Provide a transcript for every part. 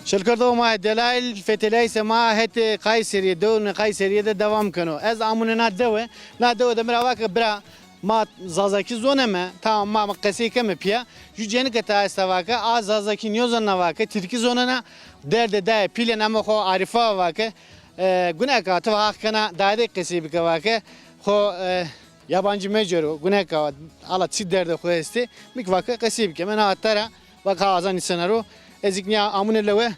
شرکت ما دلایل فتلای سما هت قیصری دون قیصری ده دوام کنو از آمون نه دو دمر واقع برا ما زازکی زونه ما tamam ما قصی کم پیا جو جن که تا استواقع آز زازکی نیوزن نواقع ترکی زونه نه ده پیل نما خو عارفه واقع گونه که تو حق کنه داده قصی بک واقع خو yabancı mecuru gune ka ala çi derde xoesti mik vakı qasib ke men atara vaka azan insanaro eziknya amune lewe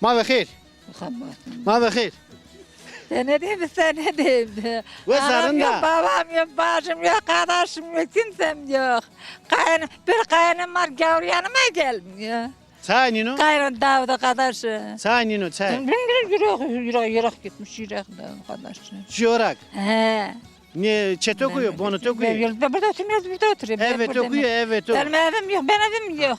ma bekhair ma bekhair Ne diyeyim sen ne diyeyim? Ve Anam sarında. yok, babam yok, bacım yok, kardeşim yok, kimsem yok. Bir kaynım var, gavur yanıma gelmiyor. Saynino Kaynım Davud'a kardeşi. saynino say Yürek gitmiş, yürekten kardeşi. Şiorak He. ne çetokuyor bunu tokuyor Ben burada oturmuyoruz, burada oturuyorum. Ben evet burada okuyor evet o Benim evim yok, benim evim yok.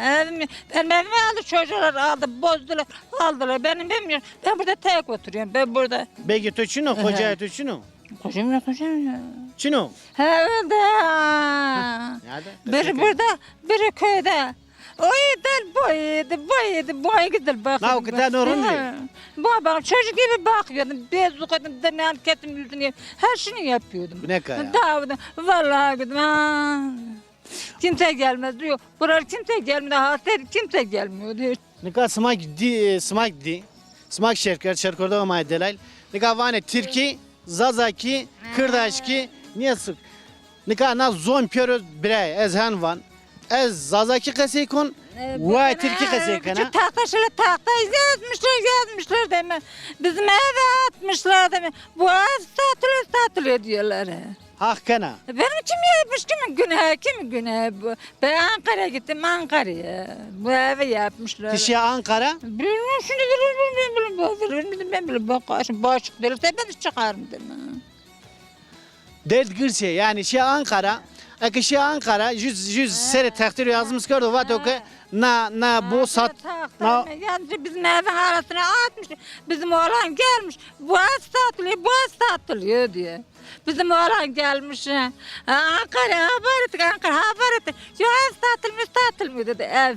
Evim yok. Benim evimi aldı, çocuklar aldı, bozdular, aldılar. Benim evim yok. Ben burada tek oturuyorum, ben burada. bege toçino koca toçino Kocam yok, kocam yok. çino He öyle. Biri burada, biri köyde. O yedi, bu yedi bak. Na o kadar norun değil. Babam çocuk gibi bakıyordum. Bezlik edip de ne hareketim yüzünü her şeyini yapıyordum. Bu ne kaya? Davud'um vallahi dedim ha. Kimse gelmez diyor. Buraya kimse gelmiyor. Hasret kimse gelmiyor diyor. nika smak şirkette ma delail nika vane Türkiye zazaki kırdaşki niye sık nika na zon piyoroz birey ez han van ez zazaki kasekon ve Türkiye kasekana Tahta yazmışlar deme. Bizim eve atmışlar deme. Bu ev satılıyor diyorlar. hakkana Benim kim yapmış, kimin günahı bu? Ben Ankara'ya gittim, Ankara'ya. Bu evi yapmışlar. kişi Ankara Bilmiyorum şimdi ben bile bakışım başlık verirse ben de çıkarım dedim. dert girse yani şey Ankara akışı Ankara yüz sere takdir yazmış gördü vato ki na bu sat na Yani bizim evin arasına atmış. Bizim oğlan gelmiş. Bu ev satılıyor diye. Bizim oğlan gelmiş. Ankara haber ettik. Yo ev satılmıyor dedi ev.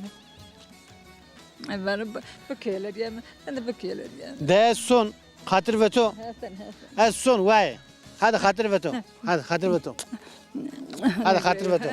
Ben bakıyorlar ya. Ben de bakıyorlar ya. de son hatır veto Hasan. az son vay hadi hatır veto hadi hatır veto hadi hatır veto